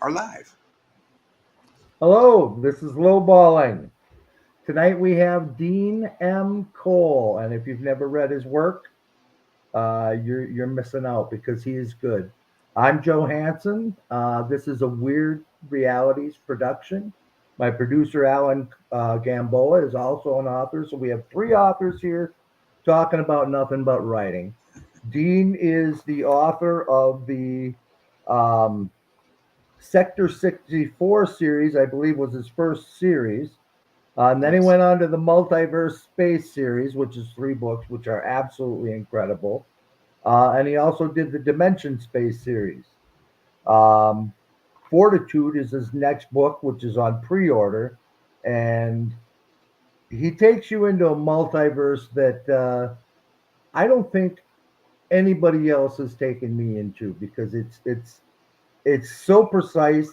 are live. Hello, this is Lowballing. Tonight we have Dean M. Cole, and if you've never read his work, you're missing out because he is good. I'm Joe Hansen. This is a Wyrd Realities production. My producer Alan Gamboa is also an author, so we have three authors here talking about nothing but writing. Dean is the author of the um, Sector 64 series, I believe, was his first series. And then he Yes. went on to the Multiverse Space series, which is three books, which are absolutely incredible. And he also did the Dimension Space series. Um, Fortitude is his next book, which is on pre order. And he takes you into a multiverse that I don't think anybody else has taken me into because it's so precise,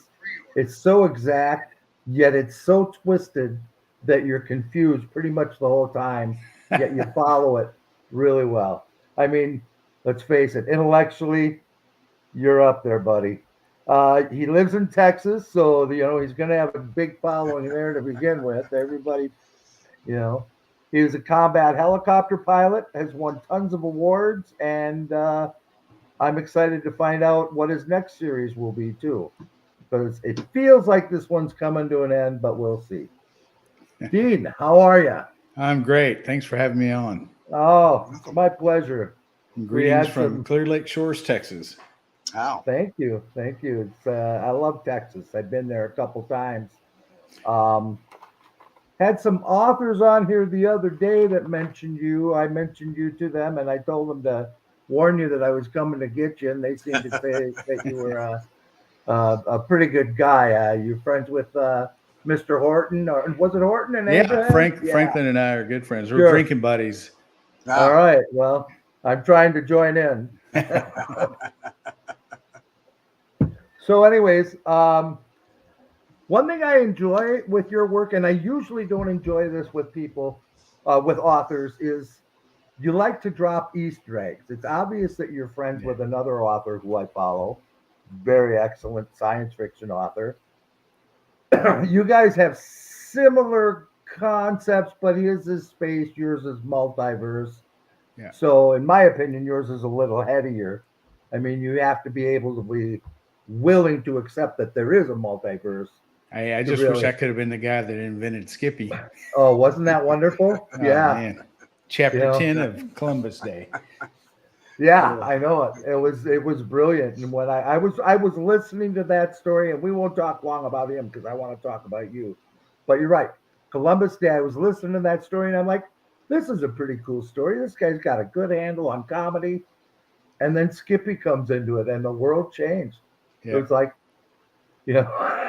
it's so exact, yet it's so twisted that you're confused pretty much the whole time, yet you follow it really well. I mean, let's face it, intellectually, you're up there, buddy. He lives in Texas, so he's going to have a big following there to begin with. Everybody, you know, he was a combat helicopter pilot, has won tons of awards, and I'm excited to find out what his next series will be too, because it feels like this one's coming to an end, but we'll see. Dean, how are you? I'm great. Thanks for having me on. Oh, it's Welcome. my pleasure. We Greetings had from some. Clear Lake Shores, Texas. Wow. Thank you, thank you. It's I love Texas. I've been there a couple times. Um, had some authors on here the other day that mentioned you. I mentioned you to them, and I told them to warn you that I was coming to get you, and they seemed to say that you were a pretty good guy. You friends with Mr. Horton, or was it Horton and Yeah, Abraham? Yeah, Franklin and I are good friends. We're sure. drinking buddies. All Wow. right. Well, I'm trying to join in. So, anyways, one thing I enjoy with your work, and I usually don't enjoy this with people, with authors, is you like to drop Easter eggs. It's obvious that you're friends Yeah. with another author who I follow, very excellent science fiction author. You guys have similar concepts, but his is space, yours is multiverse. Yeah. So, in my opinion, yours is a little headier. I mean, you have to be able to be willing to accept that there is a multiverse I to just wish really. I could have been the guy that invented Skippy. Oh, wasn't that wonderful? Oh, Yeah, man. you Chapter know, 10 of Columbus Day. yeah, I know it. It was brilliant. And when I was listening to that story, and we won't talk long about him because I want to talk about you. But you're right, Columbus Day. I was listening to that story, and I'm like, this is a pretty cool story. This guy's got a good handle on comedy. And then Skippy comes into it, and the world changed. It Yeah. was like, it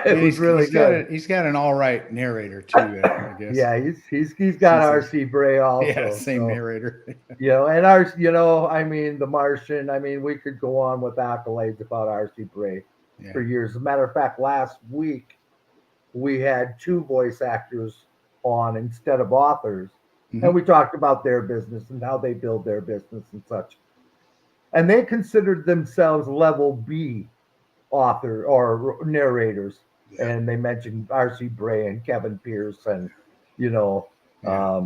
And was really good. he's got an all right narrator too, I guess. Yeah, he's got Since he's R.C. Bray yeah, also. same So narrator. and our, I mean, The Martian. I mean, we could go on with accolades about R.C. Bray Yeah. for years. As a matter of fact, last week we had two voice actors on instead of authors, and Mhm. we talked about their business and how they build their business and such. And they considered themselves level B author or narrators, Yeah. and they mentioned R.C. Bray and Kevin Pierce, and you know, Yeah.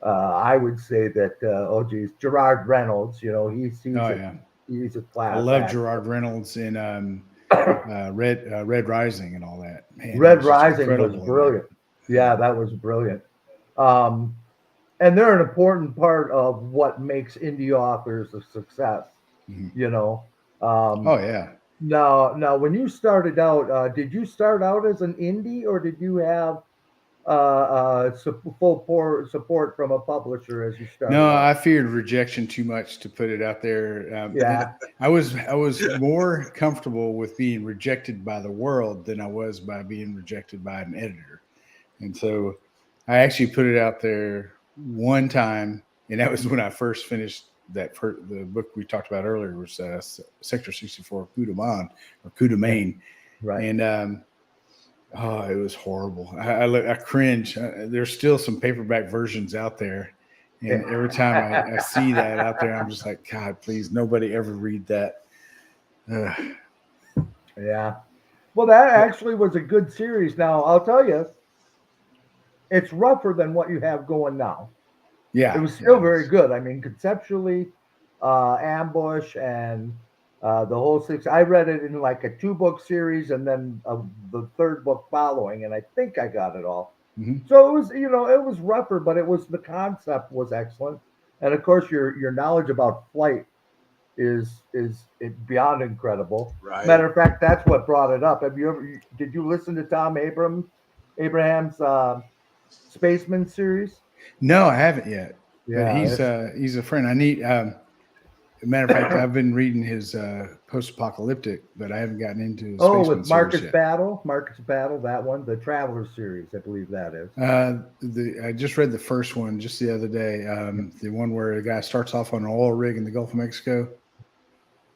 I would say that oh geez, Gerard Reynolds. Oh, yeah. He's a I class love act. Gerard Reynolds in Red Rising and all that. Man, he Red was just Rising was incredible in there. brilliant. Yeah, that was brilliant. Um, and they're an important part of what makes indie authors a success. Mhm. You know. Oh Um, yeah. now, when you started out, did you start out as an indie, or did you have full support from a publisher as you No, started out? I feared rejection too much to put it out there. Yeah, I was more comfortable with being rejected by the world than I was by being rejected by an editor. And so I actually put it out there one time, and that was when I first finished the book we talked about earlier, was Sector 64 Coup de Main or Coup de Main. right. And oh, it was horrible. I cringe. There's still some paperback versions out there. And every time I see that out there, I'm just like, God, please, nobody ever read that. Ugh. Yeah. Well, that actually was a good series. Now, I'll tell you, it's rougher than what you have going now. It Yeah, was yeah, still very good. I mean, conceptually, Ambush and the whole six. I read it in like a two-book series, and then the third book following, and I think I got it all. hmm So it was, it was rougher, but it was the concept was excellent, and of course, your knowledge about flight is beyond incredible. Right. Matter of fact, that's what brought it up. Have you ever? Did you listen to Abraham's Spaceman series? No, I haven't yet, but Yeah, he's a friend. I need. Matter of fact, I've been reading his post-apocalyptic, but I haven't gotten into his Oh, spaceman with series yet. Marcus Battle, that one, the Traveler series, I believe that is. I just read the first one just the other day. The one where the guy starts off on an oil rig in the Gulf of Mexico.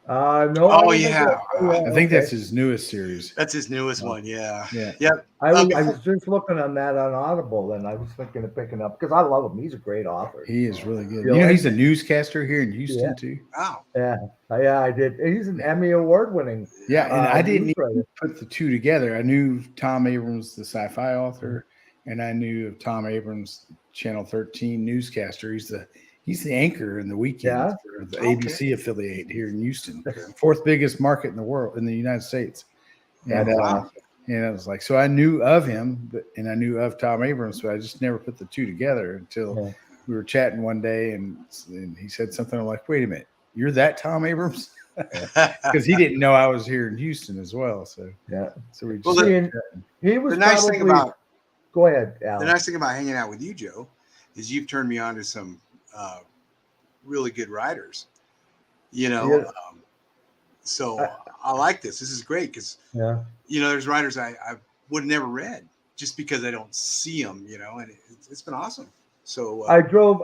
No, I Oh don't think yeah, that. Oh, yeah, I think okay. that's his newest series. that's his newest one. Yeah. Yeah, Yep. I Before, was just looking on that on Audible, and I was thinking of picking up because I love him. He's a great author. he is really good. You You know, know, and he's a newscaster here in yeah, Houston too. wow. yeah, yeah, I did. He's an Emmy award-winning Yeah, and I didn't news writer. even put the two together. I knew Tom Abrams, the sci-fi author, and I knew of Tom Abrams, Channel 13 newscaster. He's the anchor in the weekends Yeah, for the Okay. ABC affiliate here in Houston, fourth biggest market in the world in the United States. that's And wow. awesome. and I was like, so I knew of him, and I knew of Tom Abrams, but I just never put the two together until Yeah. we were chatting one day, and he said something. I'm like, wait a minute, you're that Tom Abrams? Because he didn't know I was here in Houston as well. So Yeah. we Well, just See, and he was the nice thing probably. about Go ahead, the Alan. nice thing about hanging out with you, Joe, is you've turned me on to some really good writers. You know, Yeah, so I like this. This is great because yeah. there's writers I would have never read just because I don't see them. And it's been awesome. So I drove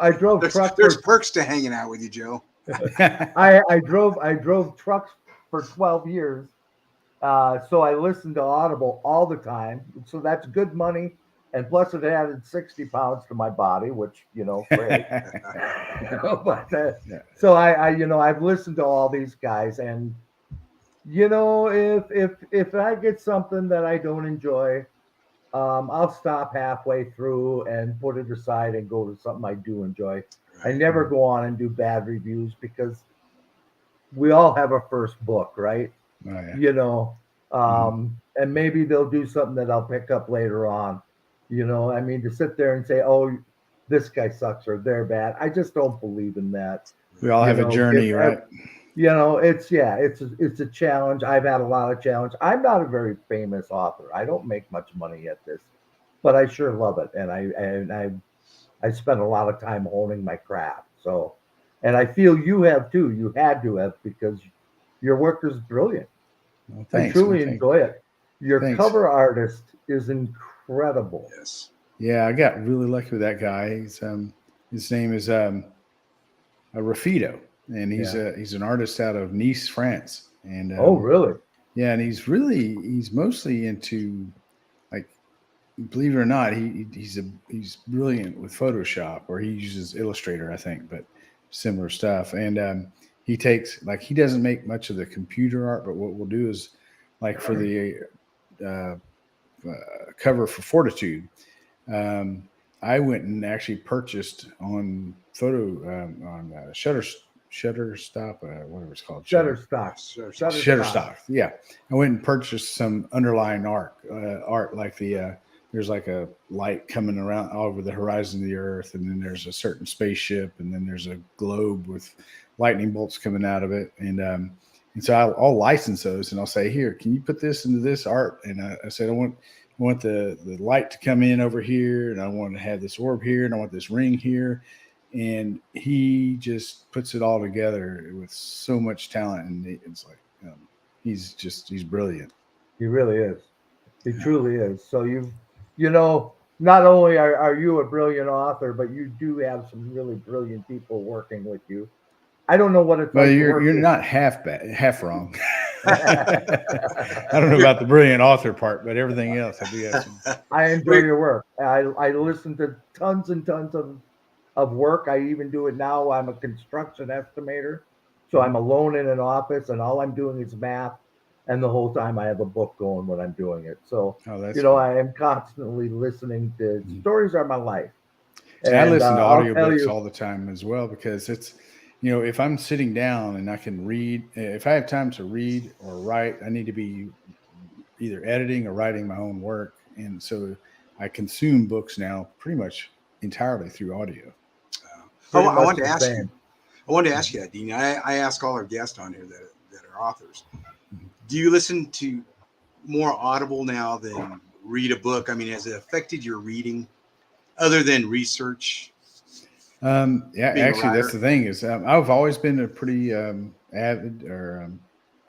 truck there's for perks to hanging out with you, Joe. I drove trucks for 12 years. So I listened to Audible all the time. So that's good money. And plus it added 60 pounds to my body, which, great. But Yeah. so I've listened to all these guys, and if I get something that I don't enjoy, I'll stop halfway through and put it aside and go to something I do enjoy. I Right. never go on and do bad reviews because we all have a first book, right? Oh, yeah. And maybe they'll do something that I'll pick up later on. I mean, to sit there and say, "Oh, this guy sucks" or "they're bad," I just don't believe in that. We all have a journey, If right? it's a challenge. I've had a lot of challenge. I'm not a very famous author. I don't make much money at this, but I sure love it, and I spend a lot of time honing my craft. So, and I feel you have too. You had to have because your work is brilliant. Well, I thanks. truly Well, enjoy it. Your thanks. cover artist is incredible. Yes. Yeah, I got really lucky with that guy. His name is Rafido, and he's an artist out of Nice, France. And Oh, really? yeah, and he's mostly into, like, believe it or not, he's brilliant with Photoshop, or he uses Illustrator, I think, but similar stuff. And he doesn't make much of the computer art, but what we'll do is, like, for the uh, cover for Fortitude, I went and actually purchased on Shutterstop, whatever it's called, Shutterstock. Shutterstock. Yeah, I went and purchased some underlying art, like there's like a light coming around over the horizon of the Earth, and then there's a certain spaceship, and then there's a globe with lightning bolts coming out of it, and so I'll license those, and I'll say, here, can you put this into this art? And I said, I want the light to come in over here, and I want to have this orb here, and I want this ring here. And he just puts it all together with so much talent, and it's like he's brilliant. He really is. He truly is. So not only are you a brilliant author, but you do have some really brilliant people working with you. I don't know what it's Well, like to you're work with. not half wrong. I don't know about the brilliant author part, but everything else I do have some. I enjoy your work. I listen to tons and tons of work. I even do it now. I'm a construction estimator. So I'm alone in an office and all I'm doing is math. and the whole time I have a book going when I'm doing it. So, Oh, that's you know, cool. I am constantly listening to Mhm. stories are my life. See, I listen to I'll tell audiobooks you, all the time as well because it's, you know, if I'm sitting down and I can read, if I have time to read or write, I need to be either editing or writing my own work. And so I consume books now pretty much entirely through audio. pretty I much wanted to the ask you. same. I wanted to ask you that, Dean. I ask all our guests on here that are authors. Mhm. Do you listen to more Audible now than read a book? I mean, has it affected your reading other than research? Yeah, Being a actually, that's writer? the thing is I've always been a pretty avid, or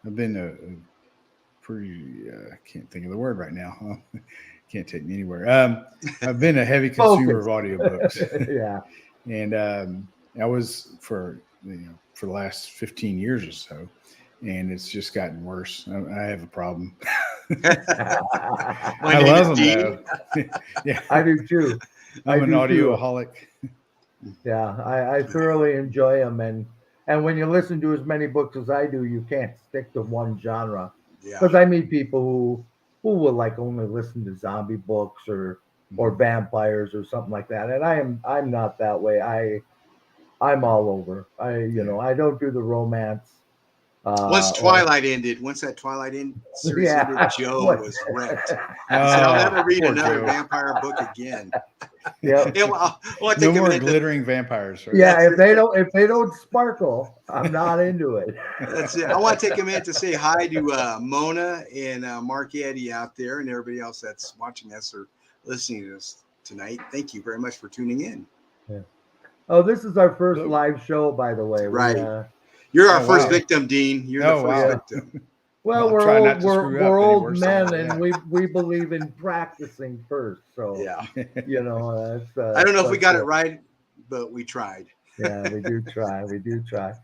I've been a pretty, I can't think of the word right now. Can't take me anywhere. I've been a heavy consumer of Focus. audiobooks. Yeah. And I was for, you know, for the last 15 years or so, and it's just gotten worse. I have a problem. My I name is love them Dean. though. Yeah, I do too. I I'm an do too. audioholic. Yeah, I thoroughly enjoy them, and when you listen to as many books as I do, you can't stick to one genre. Yeah. Because I meet people who will like only listen to zombie books or vampires or something like that, and I'm not that way. I'm all over. Yeah. I don't do the romance. Once Or Twilight ended, once that Twilight series ended, yeah, Joe what? was wrecked. He said, "I'll Oh, never read poor another Joe. vampire book again." Yeah, Yeah, well, I No think more I'm into. glittering vampires. Right? yeah. That's it. If they don't sparkle, I'm not into it. That's it. I want to take a minute to say hi to Mona and Mark Eddy out there, and everybody else that's watching us or listening to us tonight. Thank you very much for tuning in. Yeah. Oh, this is our first Hello. live show, by the way. Right. You're our Oh, first wow. victim, Dean. You're the Oh, first wow. victim. Well, I'll try not to we're screw up we're any old worse than men, I and we believe in practicing first. So Yeah. you know, that's I don't know if we but, got it right, but we tried. yeah, we do try. We do try.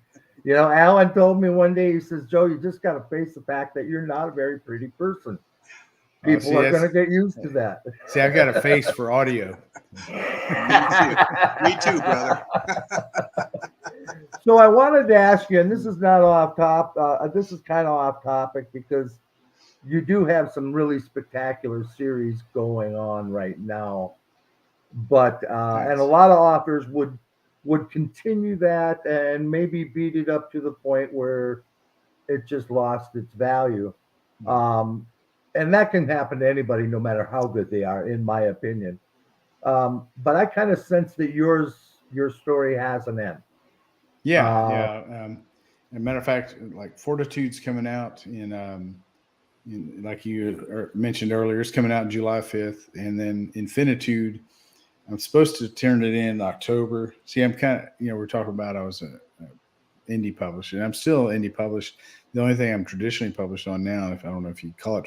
You know, Alan told me one day. He says, "Joe, you just got to face the fact that you're not a very pretty person. People see, are going to get used to that." see, I've got a face for audio. Me too. Me too, brother. So I wanted to ask you, and this is not off top. This is kind of off topic because you do have some really spectacular series going on right now. But and a Thanks. lot of authors would continue that and maybe beat it up to the point where it just lost its value. Um, and that can happen to anybody, no matter how good they are, in my opinion. But I kind of sense that your story has an end. Yeah, Uh, yeah. As a matter of fact, like Fortitude's coming out like you mentioned earlier, it's coming out in July 5th, and then Infinitude. I'm supposed to turn it in October. See, I'm kind of, you know, we're talking about I was a indie publisher, and I'm still indie published. The only thing I'm traditionally published on now, if I don't know if you call it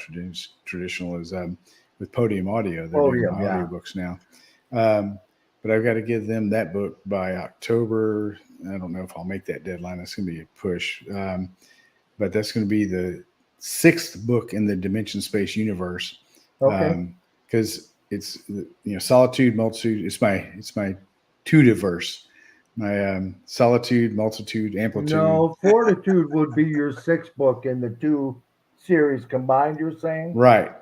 traditional, is with Podium Audio. They're doing Podium, my yeah. audiobooks now. But I've got to give them that book by October. I don't know if I'll make that deadline. That's going to be a push. But that's going to be the 6th book in the Dimension Space universe. Okay. Because it's, you know, solitude, multitude. It's my two-diverse. My solitude, multitude, amplitude. No, Fortitude would be your 6th book in the two series combined. You're saying? Right.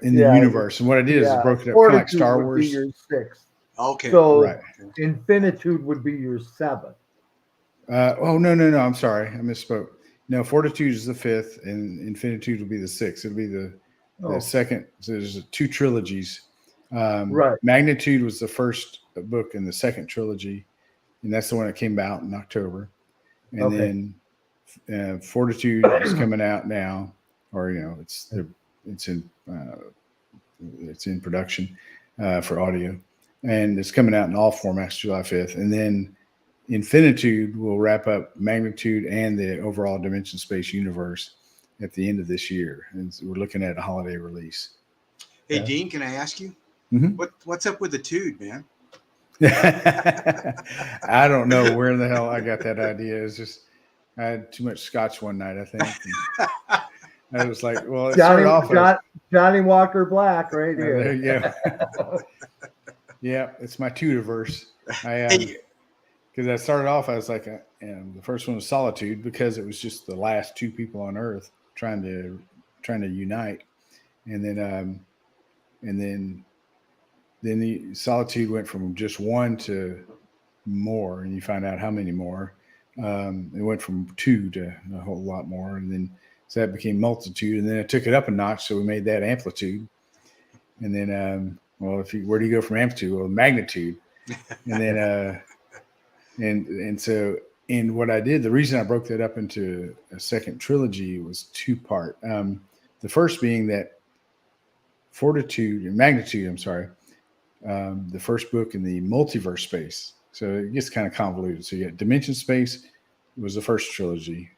In the Yeah, universe. And what I did is yeah. broke it up kind of like Fortitude Star would be Wars. your 6th. Okay. So Right. Infinitude would be your 7th. Oh, no. I'm sorry. I misspoke. No, Fortitude is the 5th, and Infinitude will be the 6th. It'll be the Oh. second. So there's 2 trilogies. Right. Magnitude was the first book in the second trilogy, and that's the one that came out in October. And Okay. then Fortitude is coming out now, or, you know, it's in production for audio, and it's coming out in all formats July 5th. And then Infinitude will wrap up Magnitude and the overall Dimension Space universe at the end of this year, and so we're looking at a holiday release. Hey, Yeah. Dean, can I ask you Mhm. what's up with the Tude, man? I don't know where the hell I got that idea. It's just I had too much scotch one night, I think. And I was like, well, it started off Johnny Walker Black right there here. you go. Yeah, it's my two-diverse. Hey, Because I started off, I was like, and the first one was Solitude, because it was just the last 2 people on Earth trying to trying to unite, and then the solitude went from just one to more, and you find out how many more. It went from 2 to a whole lot more, and then so that became multitude, and then I took it up a notch, so we made that amplitude, and then where do you go from amplitude? Well, magnitude, and then and what I did, the reason I broke that up into a second trilogy was 2-part. The first being that fortitude and magnitude. I'm sorry. The first book in the multiverse space. So it gets kind of convoluted. So you got Dimension Space was the first trilogy.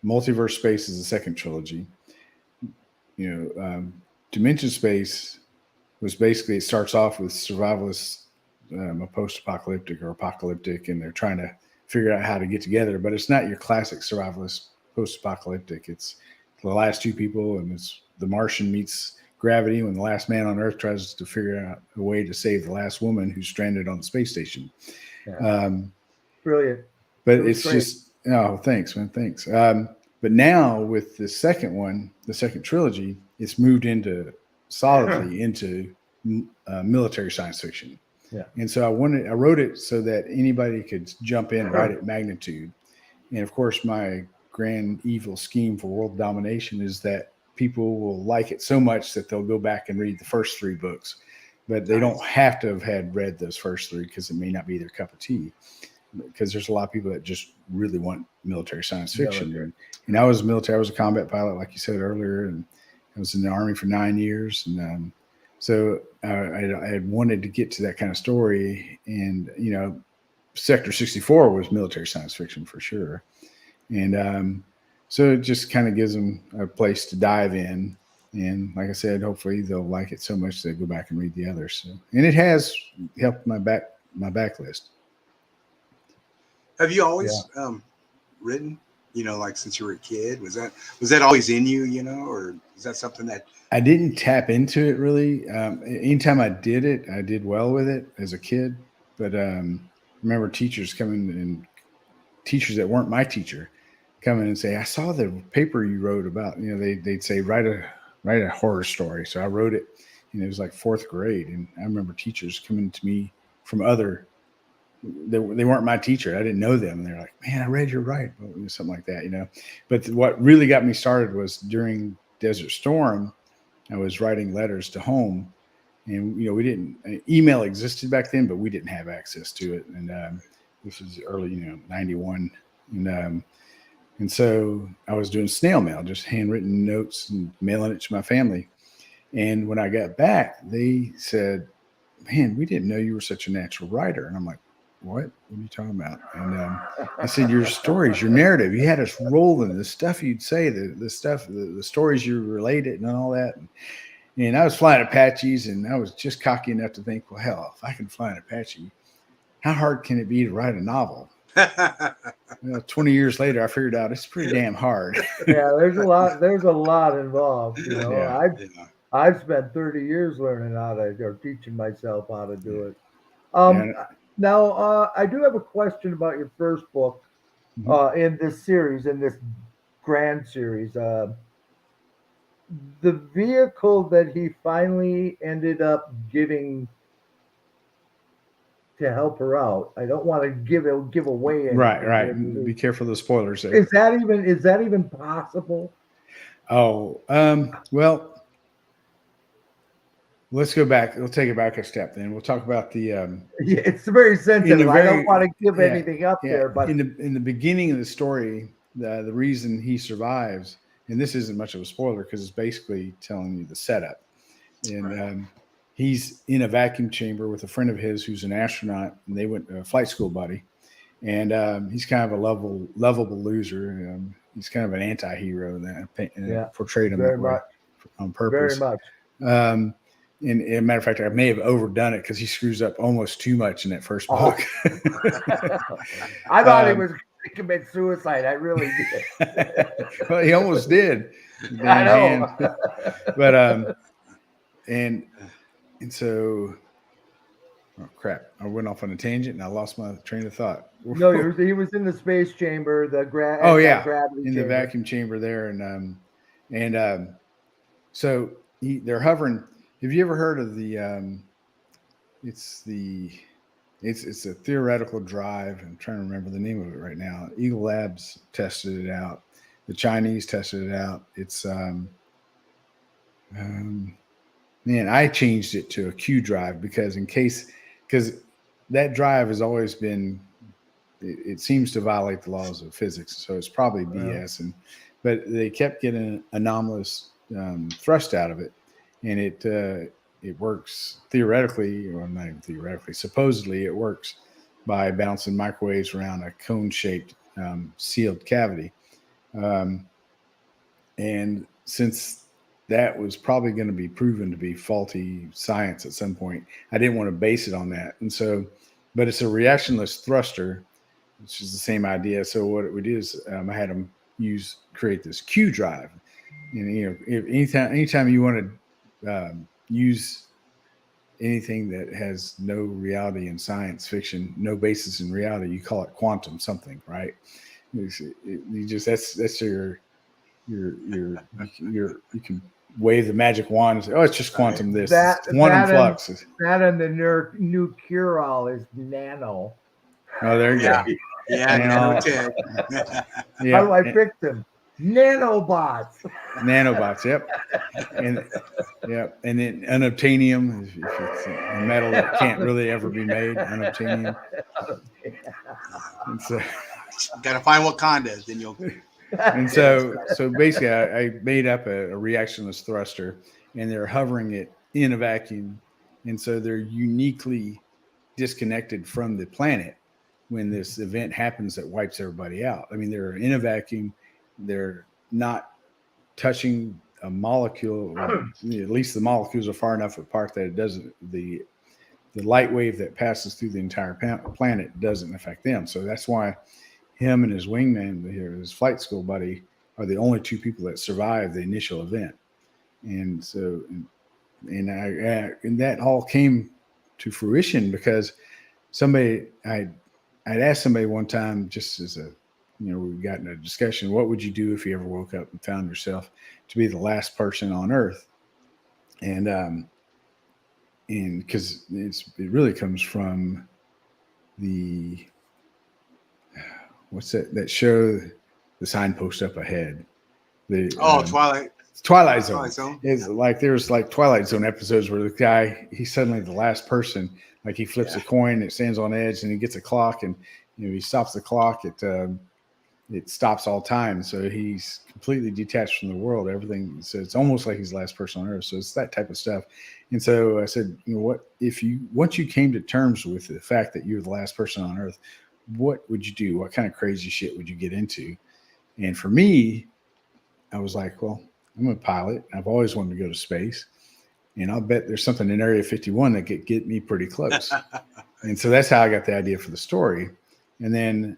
Multiverse Space is the second trilogy. Dimension Space was basically, it starts off with survivalists, a post-apocalyptic or apocalyptic, and they're trying to figure out how to get together. But it's not your classic survivalist post-apocalyptic. It's the last 2 people, and it's the Martian meets gravity when the last man on Earth tries to figure out a way to save the last woman who's stranded on the space station. Yeah. Brilliant. But it's great. Thanks, man. Thanks. But now with the second one, the second trilogy, it's moved solidly into military science fiction. Yeah. And so I wrote it so that anybody could jump in right at magnitude. And of course, my grand evil scheme for world domination is that people will like it so much that they'll go back and read the first 3 books, but they don't have to have read those first 3 because it may not be their cup of tea. Because there's a lot of people that just really want military science fiction. And I was military. I was a combat pilot, like you said earlier, and I was in the Army for 9 years. And so I had wanted to get to that kind of story. And, Sector 64 was military science fiction for sure. And so it just kind of gives them a place to dive in. And like I said, hopefully they'll like it so much they go back and read the others. So, and it has helped my backlist. Have you always written, like since you were a kid? Was that always in you, or is that something that I didn't tap into it really? Anytime I did it, I did well with it as a kid. But I remember teachers coming, and teachers that weren't my teacher come in and say, I saw the paper you wrote about, they'd say, write a horror story. So I wrote it, and it was like 4th grade. And I remember teachers coming to me from they weren't my teacher. I didn't know them. And they're like, man, I read your write, something like that, But what really got me started was during Desert Storm, I was writing letters to home, and, we didn't, email existed back then, but we didn't have access to it. And this was early, 91. And so I was doing snail mail, just handwritten notes and mailing it to my family. And when I got back, they said, man, we didn't know you were such a natural writer. And I'm like, what are you talking about? And I said, your stories, your narrative, you had us rolling, the stuff you'd say, the stories you related and all that. And I was flying Apaches, and I was just cocky enough to think, well, hell, if I can fly an Apache, how hard can it be to write a novel? 20 years later, I figured out it's pretty damn hard. Yeah, there's a lot involved. I've spent 30 years learning teaching myself how to do it. Now, I do have a question about your first book in this series, in this grand series. The vehicle that he finally ended up getting to help her out. I don't want to give away anything. Right. Be careful of the spoilers there. Is that even possible? Oh, well, let's go back. We'll take it back a step. Then we'll talk about the. It's very sensitive. I don't want to give anything up there, but in the beginning of the story, the reason he survives, and this isn't much of a spoiler because it's basically telling you the setup, and he's in a vacuum chamber with a friend of his who's an astronaut, and they went to a flight school buddy, and he's kind of a lovable loser. He's kind of an anti-hero, and portrayed him that way on purpose. Very much. And as a matter of fact, I may have overdone it because he screws up almost too much in that first book. I thought he was going to commit suicide. I really did. Well, he almost did. I know. But and so, oh crap! I went off on a tangent and I lost my train of thought. No, he was in the space chamber, the vacuum chamber there, and So they're hovering. Have you ever heard of the? It's a theoretical drive. I'm trying to remember the name of it right now. Eagle Labs tested it out. The Chinese tested it out. It's man, I changed it to a Q drive because that drive has always been. It seems to violate the laws of physics, so it's probably BS. But they kept getting anomalous thrust out of it, and it works theoretically, or not even theoretically. Supposedly, it works by bouncing microwaves around a cone-shaped sealed cavity. And since that was probably going to be proven to be faulty science at some point, I didn't want to base it on that. And so, but it's a reactionless thruster, which is the same idea. So what it would do is I had them create this Q drive. And, if anytime you want to use anything that has no reality in science fiction, no basis in reality, you call it quantum something, right? That's you can wave the magic wand and say, oh, it's just quantum this, quantum flux. That and the new cure-all is nano. Oh, there you go. Yeah, nanotech. How do I fix them? Nanobots. Nanobots, yep. And then unobtainium, if it's a metal that can't really ever be made, unobtainium. And so, gotta find Wakanda, then you'll. And so basically, I made up a reactionless thruster, and they're hovering it in a vacuum, and so they're uniquely disconnected from the planet when this event happens that wipes everybody out. I mean, they're in a vacuum, they're not touching a molecule. At least the molecules are far enough apart that it doesn't. The light wave that passes through the entire planet doesn't affect them. So that's why him and his wingman, his flight school buddy, are the only two people that survived the initial event. And so, and that all came to fruition because I'd asked somebody one time, just as we got in a discussion, what would you do if you ever woke up and found yourself to be the last person on Earth? And because it really comes from what's that show, The Signpost Up Ahead? Twilight Zone. Is like there's like Twilight Zone episodes where the guy, he's suddenly the last person. Like he flips a coin, it stands on edge, and he gets a clock, and he stops the clock. It stops all time, so he's completely detached from the world. Everything. So it's almost like he's the last person on Earth. So it's that type of stuff. And so I said, what if once you came to terms with the fact that you're the last person on Earth, what would you do? What kind of crazy shit would you get into? And for me, I was like, well, I'm a pilot. I've always wanted to go to space. And I'll bet there's something in Area 51 that could get me pretty close. And so that's how I got the idea for the story. And then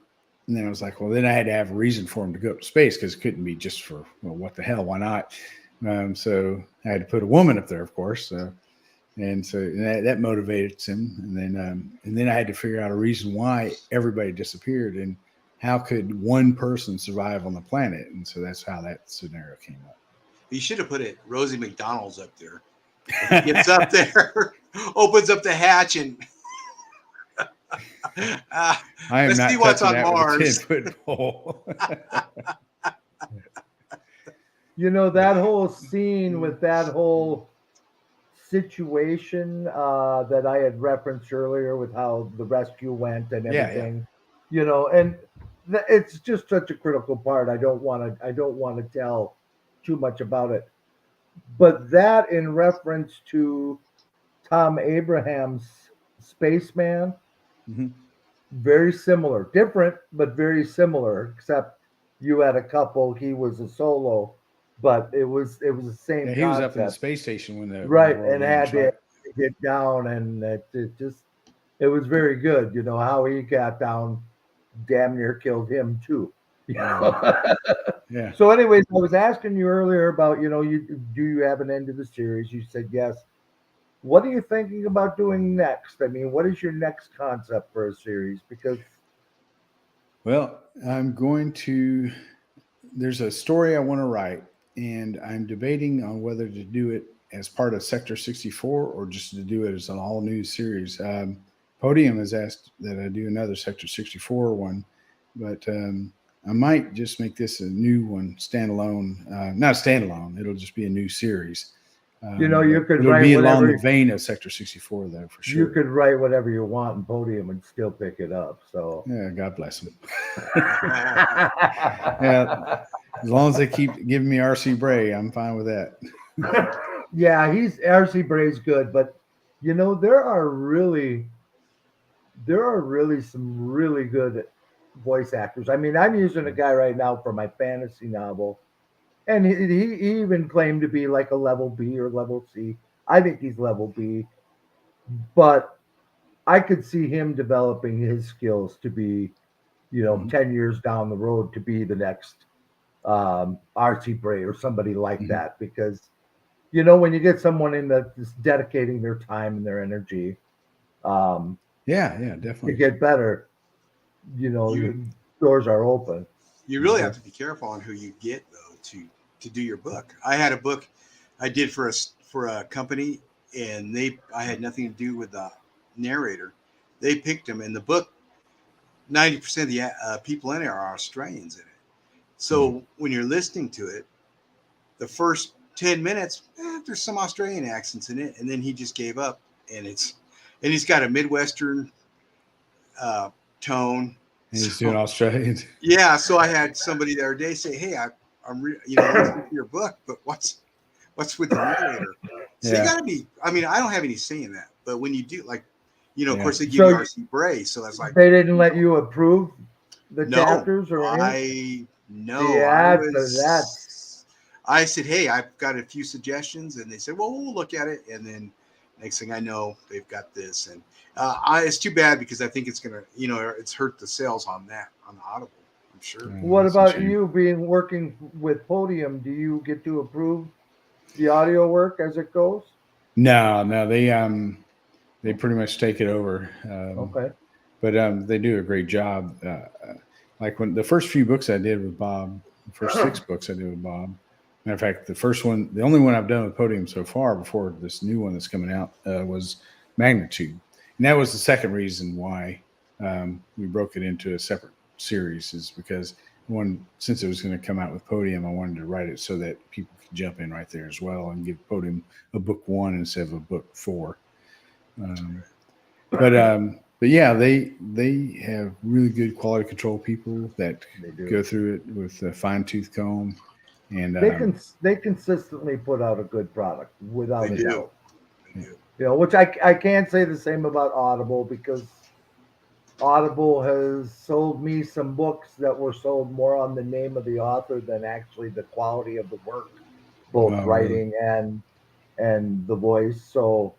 I was like, well, then I had to have a reason for him to go up to space because it couldn't be just for, well, what the hell? Why not? So I had to put a woman up there, of course. And that motivated him. And then I had to figure out a reason why everybody disappeared and how could one person survive on the planet. And so that's how that scenario came up. You should have put Rosie McDonald's up there. He gets up there, opens up the hatch, and I am let's not see what's on touching that Mars. with a 10-foot pole. That whole scene with that whole situation that I had referenced earlier with how the rescue went and everything, and it's just such a critical part. I don't want to tell too much about it, but that in reference to Tom Abraham's Spaceman, very similar, different, but very similar, except you had a couple, he was a solo, but it was the same. Yeah, he was up in the space station when the and had to get down, and it was very good. How he got down, damn near killed him too. Yeah. So, anyways, I was asking you earlier about do you have an end to the series? You said yes. What are you thinking about doing next? I mean, what is your next concept for a series? Because, well, there's a story I want to write, and I'm debating on whether to do it as part of Sector 64 or just to do it as an all new series. Podium has asked that I do another Sector 64 one, but I might just make this a new one, standalone. Not standalone; it'll just be a new series. You could it'll write be along whatever the vein of Sector 64, though, for sure. you could write whatever you want in Podium and still pick it up. So Yeah, God bless them. Yeah, as long as they keep giving me R.C. Bray, I'm fine with that. yeah, he's R.C. Bray's good, but there are really some really good voice actors. I mean, I'm using a guy right now for my fantasy novel, and he even claimed to be like a level B or level C. I think he's level B, but I could see him developing his skills to be, 10 years down the road to be the next R.C. Bray or somebody like that. Because, when you get someone in that's dedicating their time and their energy, yeah, to definitely get better, the doors are open. You really have to be careful on who you get though to do your book. I had a book I did for a company, and I had nothing to do with the narrator. They picked him, and the book 90% of the people in it are Australians in it. So when you're listening to it, the first 10 minutes, there's some Australian accents in it, and then he just gave up, and he's got a Midwestern tone. And he's doing Australians. Yeah, so I had somebody the other day say, "Hey, I'm listening to your book, but what's with the narrator?" So you got to be. I mean, I don't have any say in that, but when you do, like, of course they give you R.C. Bray, so that's like they didn't let you approve the chapters or anything? I said, "Hey, I've got a few suggestions," and they said, "Well, we'll look at it," and then next thing I know, they've got this, and it's too bad because I think it's gonna, it's hurt the sales on the Audible. I'm sure. What about you working with Podium? Do you get to approve the audio work as it goes? No, they pretty much take it over. Okay, but they do a great job. Like when the first few books I did with Bob, the first 6 books I did with Bob. Matter of fact, the only one I've done with Podium so far before this new one that's coming out was Magnitude. And that was the second reason why we broke it into a separate series, is because since it was going to come out with Podium, I wanted to write it so that people could jump in right there as well and give Podium a book 1 instead of a book 4. But yeah, they have really good quality control people that go through it with a fine-tooth comb. And they consistently put out a good product without a doubt. They do. Which I can't say the same about Audible, because Audible has sold me some books that were sold more on the name of the author than actually the quality of the work, both writing and the voice. So,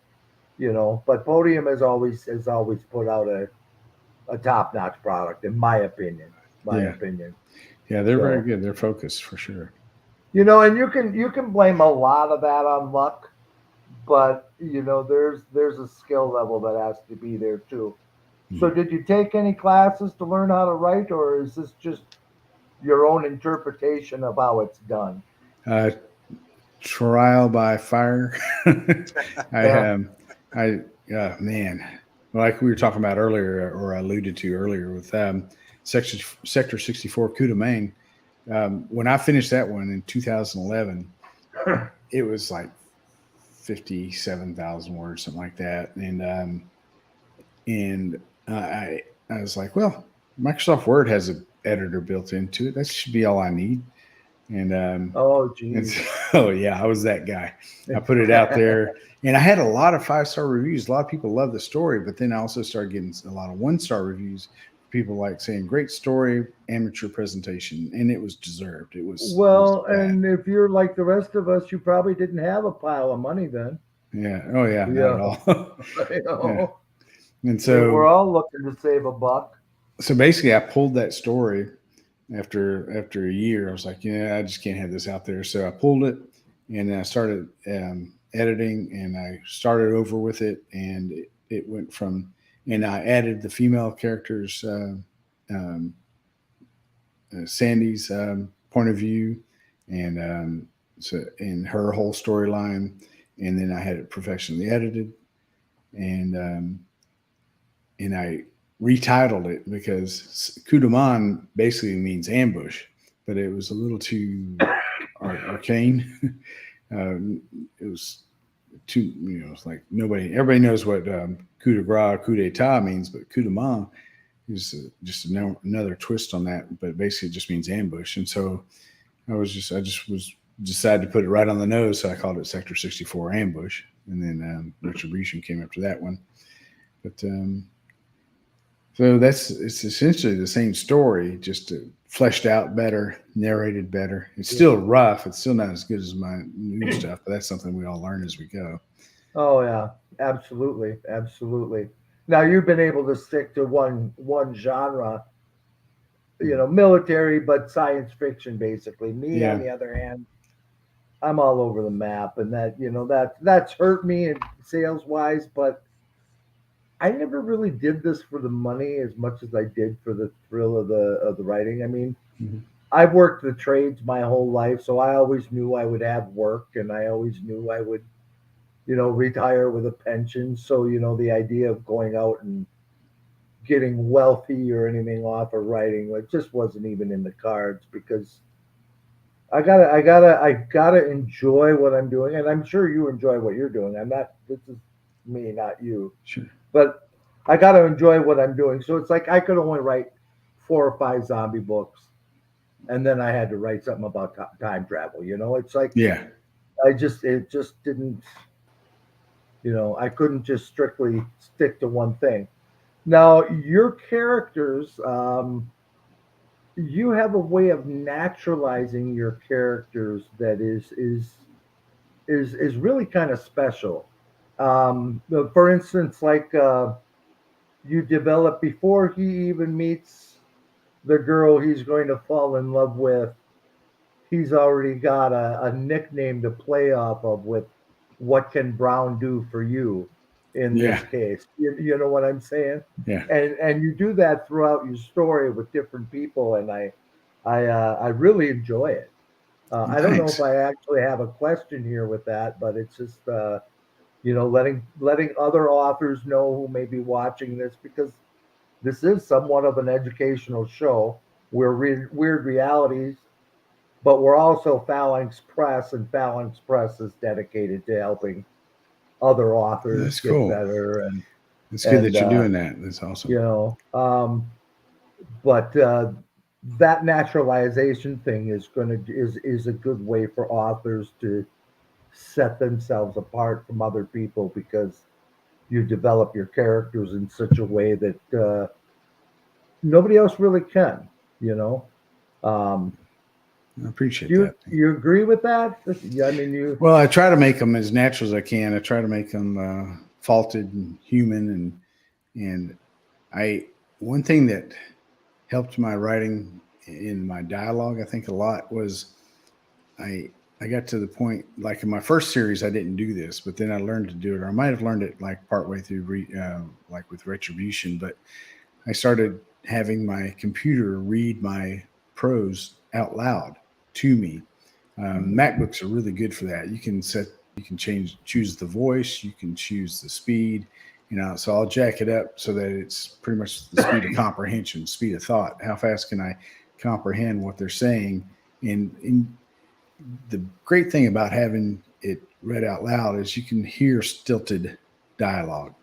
but Podium has always put out a top-notch product, in my opinion. Yeah, they're very good. They're focused for sure. And you can blame a lot of that on luck, but there's a skill level that has to be there too. So did you take any classes to learn how to write, or is this just your own interpretation of how it's done? Trial by fire. Man, like we were talking about earlier, or I alluded to earlier with Sector 64 Kudamang. When I finished that one in 2011, it was like 57,000 words, something like that. And I was like, well, Microsoft Word has an editor built into it. That should be all I need. And I was that guy. I put it out there, and I had a lot of 5-star reviews. A lot of people love the story, but then I also started getting a lot of 1-star reviews. People like saying, great story, amateur presentation, and it was deserved. It was and if you're like the rest of us, you probably didn't have a pile of money then. Yeah. Oh yeah. Not at all. Yeah. And so we're all looking to save a buck. So basically, I pulled that story after a year. I was like, I just can't have this out there. So I pulled it, and I started editing, and I started over with it, and it went from. And I added the female characters, Sandy's point of view, and so in her whole storyline, and then I had it professionally edited, and I retitled it because Kudaman basically means ambush, but it was a little too arcane. It was too, it's like everybody knows what coup de grace, coup d'etat means, but coup de main is just another twist on that. But basically, it just means ambush. And so I just was decided to put it right on the nose, so I called it Sector 64 Ambush, and then Retribution came after that one. But so it's essentially the same story, just fleshed out better, narrated better. It's still rough. It's still not as good as my new stuff, but that's something we all learn as we go. Oh yeah, absolutely, absolutely. Now you've been able to stick to one genre, military, but science fiction, basically. Me, on the other hand, I'm all over the map, and that's hurt me in sales wise, but I never really did this for the money as much as I did for the thrill of the writing. I mean, I've worked the trades my whole life, so I always knew I would have work, and I always knew I would, retire with a pension. So, the idea of going out and getting wealthy or anything off of writing, like, just wasn't even in the cards, because I gotta enjoy what I'm doing, and I'm sure you enjoy what you're doing. This is me, not you. Sure. But I got to enjoy what I'm doing. So it's like I could only write 4 or 5 zombie books, and then I had to write something about time travel. It's like it just didn't. I couldn't just strictly stick to one thing. Now your characters, you have a way of naturalizing your characters that is really kind of special. For instance, like. You develop before he even meets the girl he's going to fall in love with. He's already got a nickname to play off of with "What can Brown do for you?" In this case, you know what I'm saying? Yeah. And you do that throughout your story with different people, and I really enjoy it. I don't know if I actually have a question here with that, but it's just letting other authors know who may be watching this, because this is somewhat of an educational show. We're weird realities, but we're also Phalanx Press, and Phalanx Press is dedicated to helping other authors get better. And it's good that you're doing that. That's awesome. But that naturalization thing is a good way for authors to set themselves apart from other people, because you develop your characters in such a way that nobody else really can. I appreciate that. You agree with that? I mean, Well, I try to make them as natural as I can. I try to make them faulted and human, and one thing that helped my writing in my dialogue, I think, a lot was I got to the point, like in my first series, I didn't do this, but then I learned to do it, or I might have learned it like partway through, like with Retribution. But I started having my computer read my prose out loud to me. MacBooks are really good for that. You can choose the voice, you can choose the speed, so I'll jack it up so that it's pretty much the speed of comprehension, speed of thought. How fast can I comprehend what they're saying? And the great thing about having it read out loud is you can hear stilted dialogue.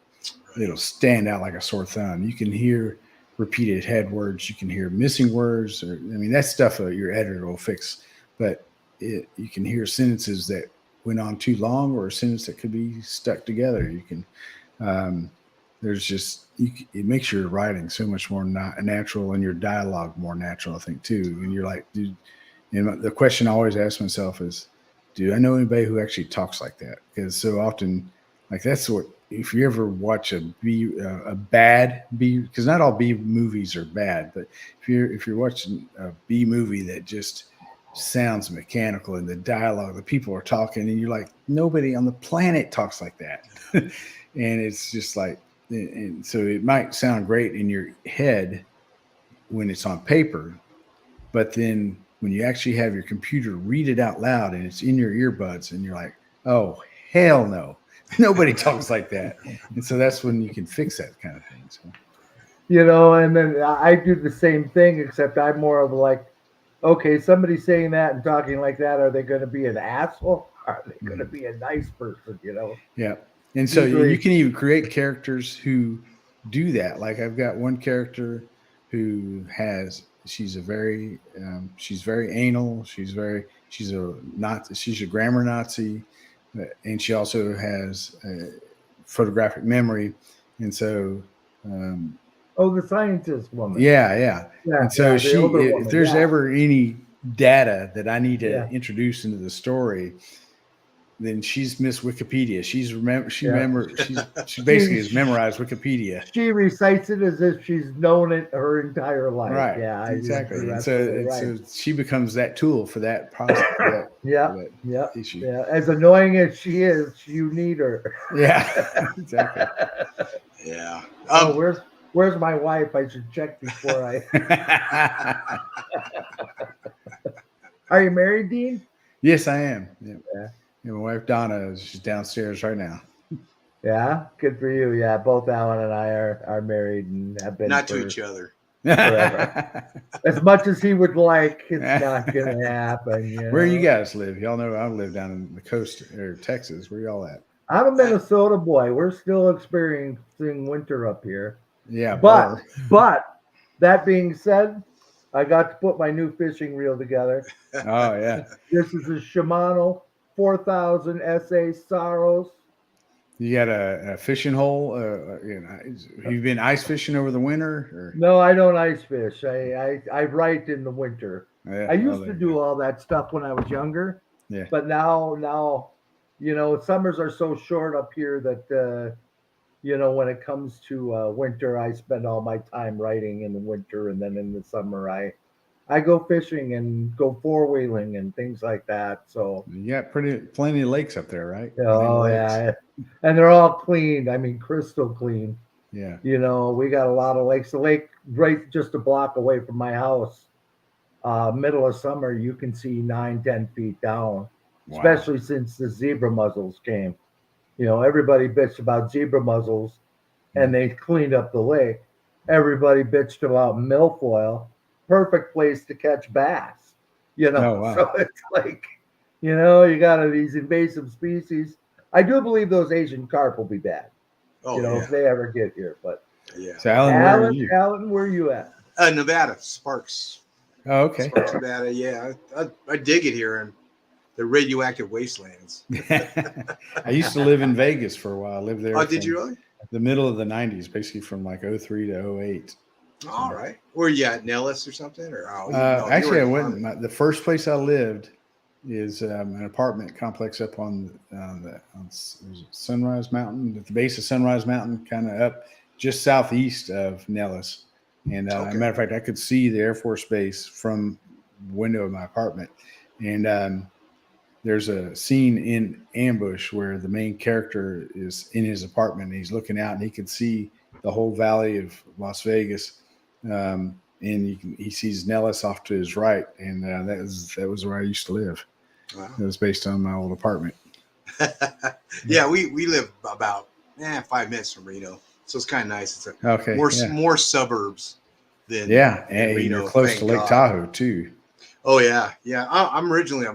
It'll stand out like a sore thumb. You can hear repeated head words. You can hear missing words. That stuff your editor will fix. But you can hear sentences that went on too long, or a sentence that could be stuck together. You can, it makes your writing so much more natural, and your dialogue more natural, I think, too. And you're like, dude, and the question I always ask myself is, do I know anybody who actually talks like that? Because so often, like, that's what, if you ever watch a bad B, because not all B movies are bad, but if you're watching a B movie that just sounds mechanical, and the dialogue, the people are talking, and you're like, nobody on the planet talks like that. And it's just like, and so it might sound great in your head when it's on paper, but then when you actually have your computer read it out loud and it's in your earbuds and you're like, oh, hell no. Nobody talks like that. And so that's when you can fix that kind of thing. So. And then I do the same thing, except I'm more of like, okay, somebody saying that and talking like that, are they going to be an asshole? Are they going to be a nice person, Yeah. And so Usually, you can even create characters who do that. Like I've got one character who she's very anal. She's a grammar Nazi, and she also has photographic memory. And so, the scientist woman. Yeah. And so if there's ever any data that I need to introduce into the story, then she's Miss Wikipedia. She basically has memorized Wikipedia. She recites it as if she's known it her entire life. Right. Yeah, exactly. And so she becomes that tool for that process. Issue. Yeah. As annoying as she is, you need her. Yeah. Exactly. Yeah. Where's my wife? I should check before I. Are you married, Dean? Yes, I am. Yeah. And my wife Donna, she's downstairs right now. Yeah, good for you. Yeah, both Alan and I are married and have been not to each other forever. As much as he would like, it's not gonna happen. Where you guys live? Y'all know I live down in the coast or Texas. Where y'all at? I'm a Minnesota boy. We're still experiencing winter up here. Yeah, but that being said, I got to put my new fishing reel together. Oh yeah. This is a Shimano 4000 SA Saros. You got a fishing hole? Have you been ice fishing over the winter? Or? No, I don't ice fish. I write in the winter. Yeah, I used to do all that stuff when I was younger. Yeah. But now, summers are so short up here that, when it comes to winter, I spend all my time writing in the winter, and then in the summer, I go fishing and go four-wheeling and things like that. So you got plenty of lakes up there, right? Oh yeah, and they're all clean. I mean, crystal clean. Yeah. We got a lot of lakes. The lake right just a block away from my house. Middle of summer, you can see 9-10 feet down. Wow. Especially since the zebra mussels came. Everybody bitched about zebra mussels, and they cleaned up the lake. Everybody bitched about milfoil. Perfect place to catch bass. Oh, wow. So it's like, you got these invasive species. I do believe those Asian carp will be bad. If they ever get here. But yeah. So Alan, where are you at? Nevada, Sparks. Oh, okay. Sparks, Nevada. Yeah, I dig it here in the radioactive wastelands. I used to live in Vegas for a while. I lived there. Oh, did you really? The middle of the 90s, basically from like 03 to 08. All right. Were you at Nellis or something? Or actually, I went. The first place I lived is an apartment complex up on Sunrise Mountain, at the base of Sunrise Mountain, kind of up just southeast of Nellis. And as a matter of fact, I could see the Air Force Base from the window of my apartment. And there's a scene in Ambush where the main character is in his apartment and he's looking out and he can see the whole valley of Las Vegas. And he sees Nellis off to his right. And that was where I used to live. Wow. It was based on my old apartment. Yeah, we live about 5 minutes from Reno. So it's kind of nice. It's more suburbs than and Reno. You're close to Lake Tahoe too. Oh yeah. I'm originally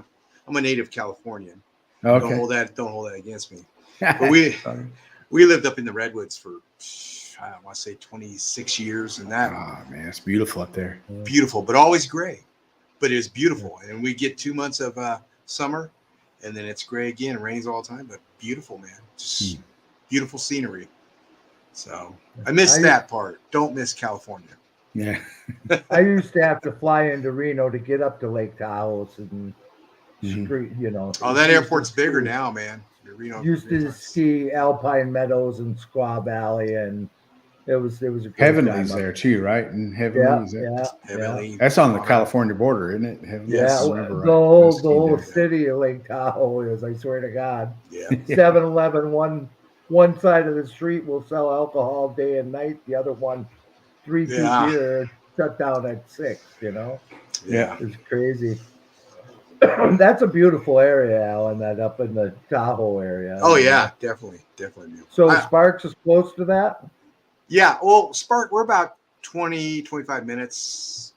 I'm a native Californian. Okay. Don't hold that against me. But we lived up in the Redwoods for I want to say 26 years, and that. Oh man, it's beautiful up there. Beautiful, but always gray. But it was beautiful, and we get 2 months of summer, and then it's gray again. It rains all the time, but beautiful, man. Just beautiful scenery. So I miss that part. Don't miss California. Yeah. I used to have to fly into Reno to get up to Lake Tahoe and street, Oh, that airport's bigger now, man. Reno used to ski Alpine Meadows and Squaw Valley, and it was a great Heavenly's there too, right? And Heavenly's there. Heavenly. That's on the California border, isn't it? Heavenly. Yeah, the whole city of Lake Tahoe is. I swear to God. Yeah. 7-Eleven, one side of the street will sell alcohol day and night. The other one, 3-2 beer. shut down at 6. You know, Yeah. it's crazy. That's a beautiful area, Alan. That up in the Tahoe area. Oh you know? yeah, definitely beautiful. So Sparks is close to that. Yeah, well, Spark, we're about 20-25 minutes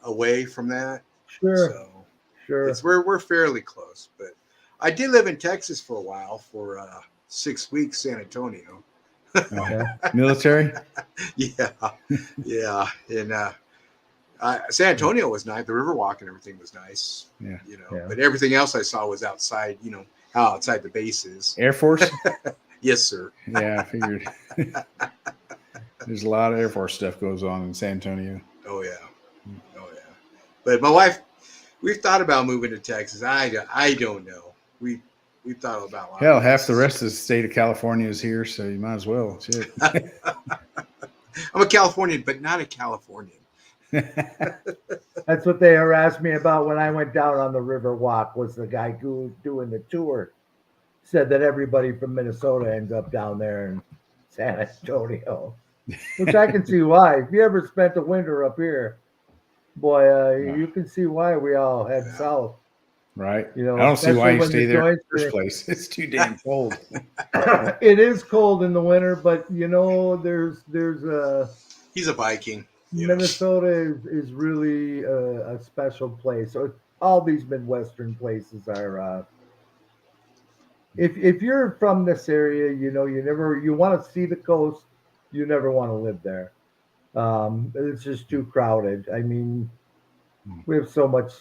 away from that. Sure, So sure. it's we're fairly close. But I did live in Texas for a while, for 6 weeks, San Antonio. Military. Yeah, yeah, and San Antonio was nice. The Riverwalk and everything was nice. Yeah. You know, Yeah. but everything else I saw was outside. You know, outside the bases. Air Force. Yes, sir. Yeah, I figured. There's a lot of Air Force stuff goes on in San Antonio. Oh yeah, But my wife, we've thought about moving to Texas. I don't know. We've thought about a lot. Hell, half the rest of the state of California is here, so you might as well. Shit. I'm a Californian, but not a Californian. That's what they harassed me about when I went down on the River Walk. Was the guy who was doing the tour said that everybody from Minnesota ends up down there in San Antonio, which I can see why. If you ever spent a winter up here, boy, you can see why we all head south. Right. You know, I don't see why you especially stay there in the when first place. It's too damn cold. It is cold in the winter, but you know, there's He's a Viking. Minnesota is really a special place. So all these Midwestern places are. If you're from this area, you know you want to see the coast, you never want to live there. It's just too crowded. I mean, we have so much.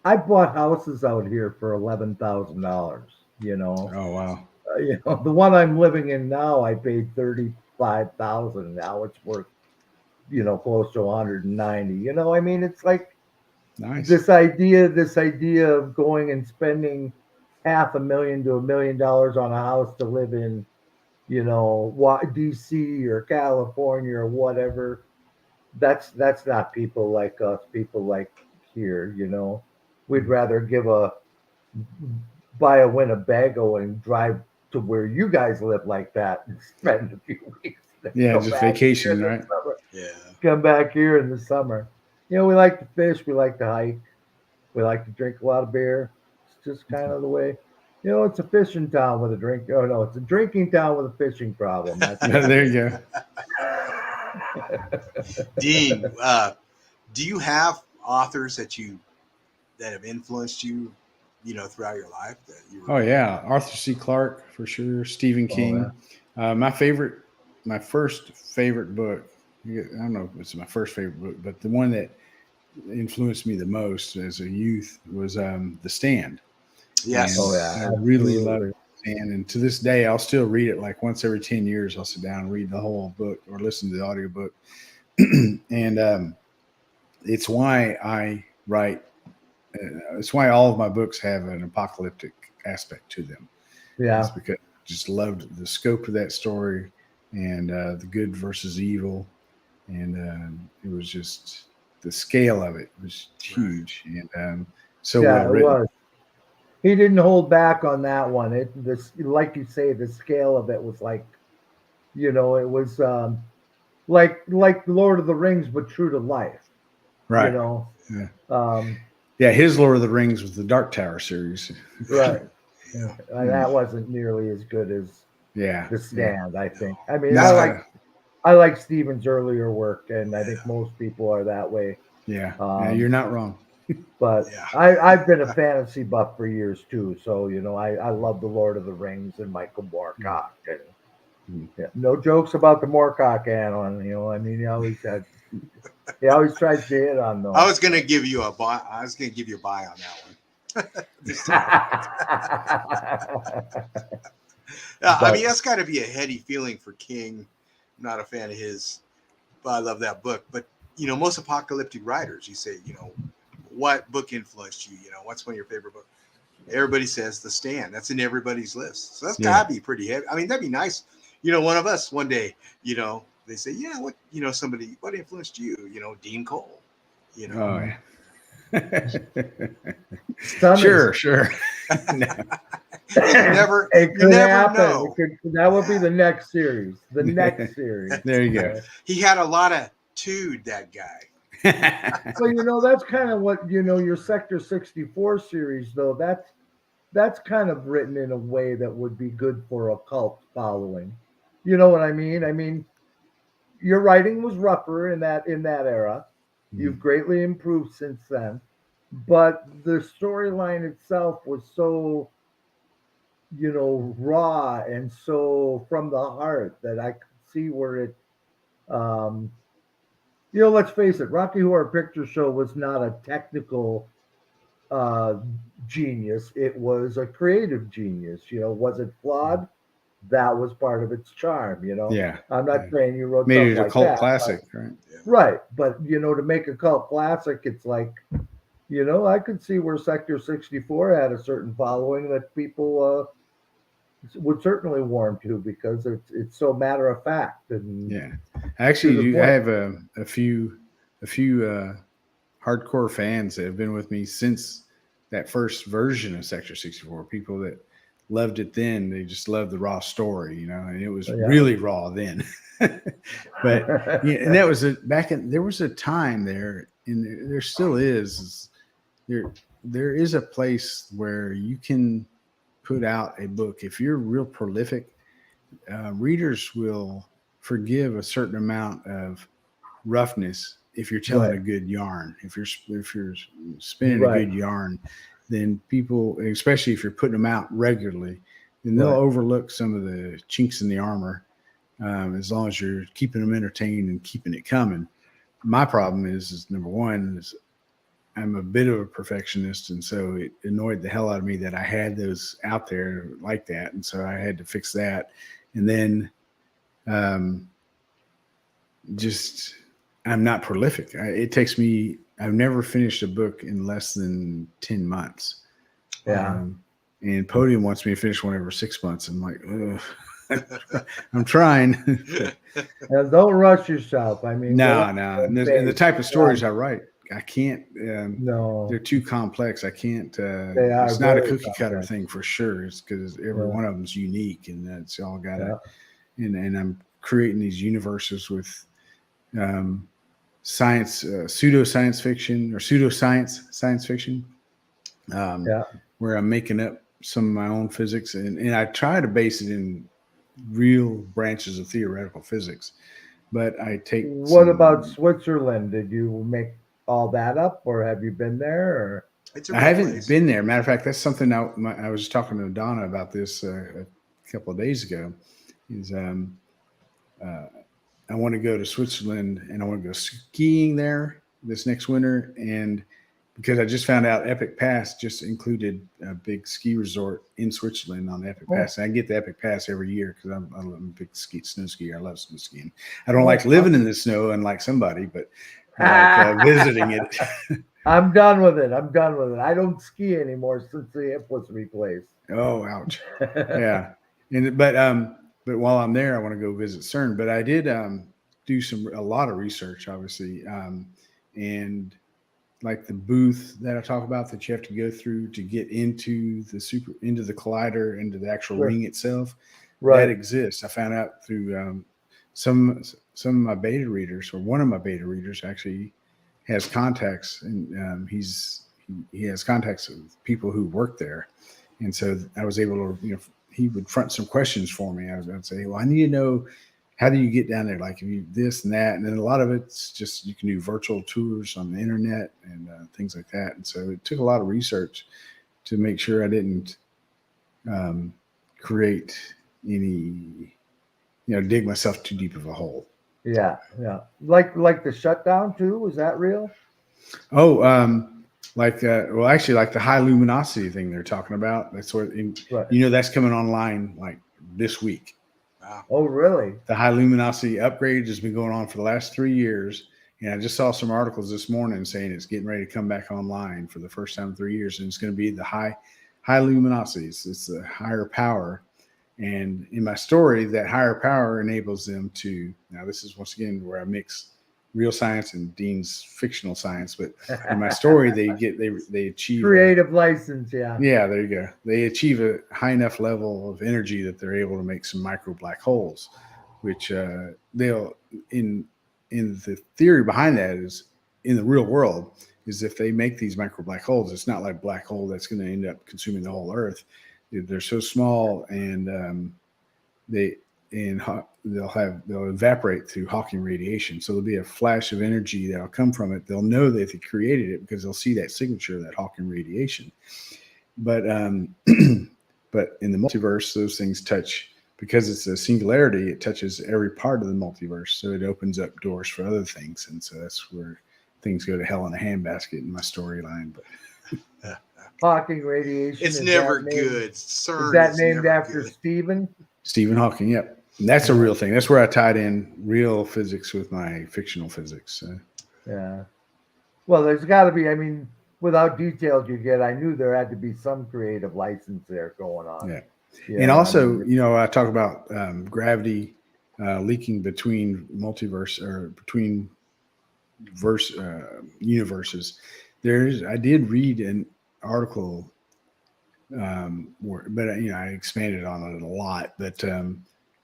I bought houses out here for $11,000. You know. Oh wow. You know, the one I'm living in now, I paid $35,000. Now it's worth, you know, close to 190. You know, I mean, it's like Nice. this idea of going and spending $500,000 to $1 million on a house to live in, you know, DC or California or whatever. That's not people like us. People like here, you know, we'd rather buy a Winnebago and drive to where you guys live like that and spend a few weeks. Yeah, just vacation, right? Yeah. Come back here in the summer. You know, we like to fish. We like to hike. We like to drink a lot of beer. It's just kind of the way. You know, it's a fishing town with a drink. Oh, no, it's a drinking town with a fishing problem. That's There you go. Dean, do you have authors that have influenced you, you know, throughout your life? Oh yeah, Arthur C. Clarke for sure. Stephen King. My first favorite book. I don't know if it's my first favorite book, but the one that influenced me the most as a youth was The Stand. Yes. And I really love The Stand, and to this day, I'll still read it. Like once every 10 years, I'll sit down and read the whole book or listen to the audiobook. And it's why I write. It's why all of my books have an apocalyptic aspect to them. Yeah. It's because I just loved the scope of that story and the good versus evil. And it was just the scale of it was huge. And so well written. It was. He didn't hold back on that one. Like you say, the scale of it was like, you know, it was like Lord of the Rings, but true to life. Right. You know. Yeah. His Lord of the Rings was the Dark Tower series. Right. Yeah. And that wasn't nearly as good as The Stand, I think. I mean, I like Stephen's earlier work, and I think most people are that way. Yeah. You're not wrong. But I've been a fantasy buff for years too, so you know I love the Lord of the Rings and Michael Moorcock. And no jokes about the Moorcock Alan. You know, I mean, he always tries to hit on those. I was gonna give you a buy on that one. I mean, that's got to be a heady feeling for King. I'm not a fan of his, but I love that book. But you know, most apocalyptic writers, you say, you know, what book influenced you? You know, what's one of your favorite books? Everybody says The Stand. That's in everybody's list. So that's gotta be pretty heavy. I mean, that'd be nice. You know, one of us one day, you know, they say, yeah, what influenced you? You know, Dean Cole. You know. Oh, yeah. Sure. It could happen. know. That would be the next series. The next series. There you go. He had a lot of 2'd that guy. So that's kind of what your Sector 64 series, though. That's kind of written in a way that would be good for a cult following. You know what I mean? I mean, your writing was rougher in that era. You've greatly improved since then, but the storyline itself was so raw and so from the heart that I could see where it let's face it, Rocky Horror Picture Show was not a technical uh genius. It was a creative genius. Was it flawed? That was part of its charm. Yeah. I'm not saying you wrote Made something it a like cult that, classic, right? right, but to make a cult classic, it's like I could see where Sector 64 had a certain following that people would certainly warm to because it's so matter of fact and Yeah, actually, I have a few hardcore fans that have been with me since that first version of Sector 64. People that loved it then, they just loved the raw story, and it was really raw then. But and that was there was a time there, and there still is there is a place where you can put out a book if you're real prolific. Readers will forgive a certain amount of roughness if you're telling a good yarn. If you're spinning a good yarn, then people, especially if you're putting them out regularly, then they'll overlook some of the chinks in the armor, as long as you're keeping them entertained and keeping it coming. My problem is number one is I'm a bit of a perfectionist, and so it annoyed the hell out of me that I had those out there like that, and so I had to fix that. And then just I'm not prolific. It takes me, I've never finished a book in less than 10 months. And Podium wants me to finish one every 6 months. I'm like, ugh. I'm trying. Don't rush yourself. I mean, no. And the type of stories I write, I can't. No, they're too complex. I can't. They are it's not a very cookie cutter complex. thing for sure. It's because every one of them's unique, and that's all got to. And I'm creating these universes with science, pseudo science fiction or science fiction, where I'm making up some of my own physics, and I try to base it in real branches of theoretical physics. But I take. What about Switzerland? Did you make all that up, or have you been there? Or I haven't been there. Matter of fact, that's something I was talking to Donna about this a couple of days ago. Is I want to go to Switzerland and I want to go skiing there this next winter. And because I just found out Epic Pass just included a big ski resort in Switzerland on the Epic Pass. And I get the Epic Pass every year because I'm a big snow skier. I love snow skiing. I don't like living in the snow, unlike somebody, but I like visiting it. I'm done with it. I don't ski anymore since the hip was replaced. Oh, ouch. Yeah. But while I'm there, I want to go visit CERN. But I did do a lot of research, obviously, and like the booth that I talk about that you have to go through to get into the collider, into the actual ring itself. That exists. I found out through some of my beta readers, or one of my beta readers actually has contacts, and he has contacts with people who work there, and so I was able to he would front some questions for me. I'd say, well, I need to know, how do you get down there? Like, if you this and that. And then a lot of it's just, you can do virtual tours on the internet and things like that. And so it took a lot of research to make sure I didn't create any, dig myself too deep of a hole. Yeah. Like the shutdown too. Was that real? Oh, like the high luminosity thing they're talking about. That's what that's coming online like this week. Wow. Oh, really? The high luminosity upgrade has been going on for the last 3 years, and I just saw some articles this morning saying it's getting ready to come back online for the first time in 3 years, and it's going to be the high luminosities. It's the higher power, and in my story, that higher power enables them to. Now, this is once again where I mix real science and Dean's fictional science, but in my story, they achieve creative license. Yeah, there you go. They achieve a high enough level of energy that they're able to make some micro black holes, which they'll in in the theory behind that is in the real world is if they make these micro black holes, it's not like a black hole that's going to end up consuming the whole Earth. They're so small, and they'll evaporate through Hawking radiation. So there'll be a flash of energy that'll come from it. They'll know that they created it because they'll see that signature of that Hawking radiation. But but in the multiverse, those things touch, because it's a singularity, it touches every part of the multiverse. So it opens up doors for other things. And so that's where things go to hell in a handbasket in my storyline. But Hawking radiation. It's never good. CERN is that named after Stephen? Stephen Hawking, yep. And that's a real thing. That's where I tied in real physics with my fictional physics. So. Yeah. Well, there's got to be, I mean, without details you get, I knew there had to be some creative license there going on. Yeah. You And know, also, I mean, I talk about gravity leaking between multiverse or between universes. I did read an article, but I expanded on it a lot. But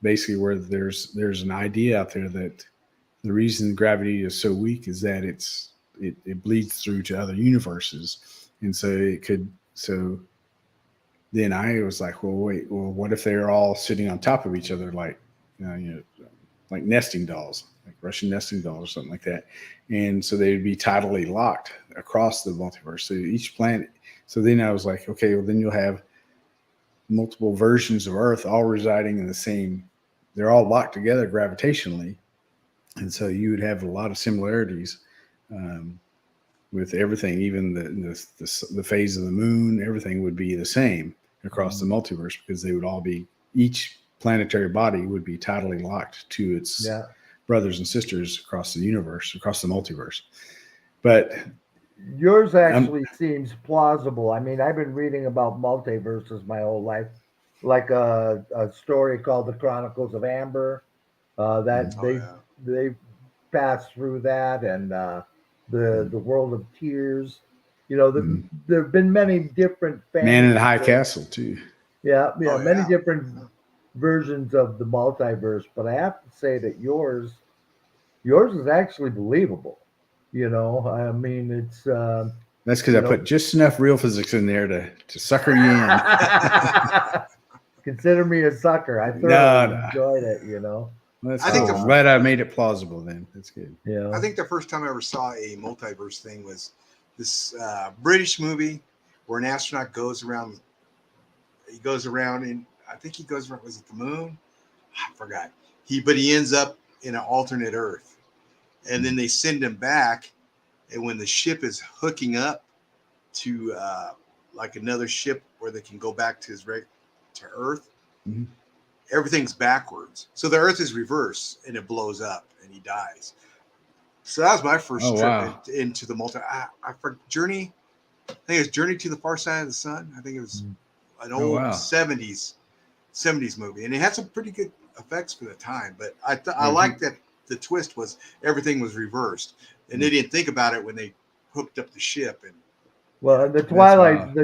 basically, where there's an idea out there that the reason gravity is so weak is that it bleeds through to other universes, and so it could. So then I was like, well, what if they're all sitting on top of each other, like like nesting dolls, like Russian nesting dolls or something like that, and so they would be tidally locked across the multiverse. So each planet. So then I was like, okay, well then you'll have multiple versions of Earth all residing in the same. They're all locked together gravitationally, and so you would have a lot of similarities with everything. Even the phase of the moon, everything would be the same across the multiverse, because they would all be, each planetary body would be tidally locked to its brothers and sisters across the universe, across the multiverse. But yours actually seems plausible. I mean, I've been reading about multiverses my whole life, like a story called The Chronicles of Amber. They passed through that, and the World of Tears. There have been many different Man in the High Castle too. Many different versions of the multiverse. But I have to say that yours is actually believable. I mean, it's that's because I put just enough real physics in there to sucker you in. Consider me a sucker. I thoroughly enjoyed it. I'm glad I made it plausible. Then that's good. Yeah. I think the first time I ever saw a multiverse thing was this British movie where an astronaut goes around. He goes around, and I think he goes around. Was it the moon? I forgot. But he ends up in an alternate Earth, and then they send him back. And when the ship is hooking up to like another ship where they can go back to Earth, everything's backwards. So the Earth is reverse, and it blows up, and he dies. So that was my first trip into the Journey. I think it was Journey to the Far Side of the Sun. I think it was an old 70s movie, and it had some pretty good effects for the time. But I liked that the twist was everything was reversed, and they didn't think about it when they hooked up the ship. And the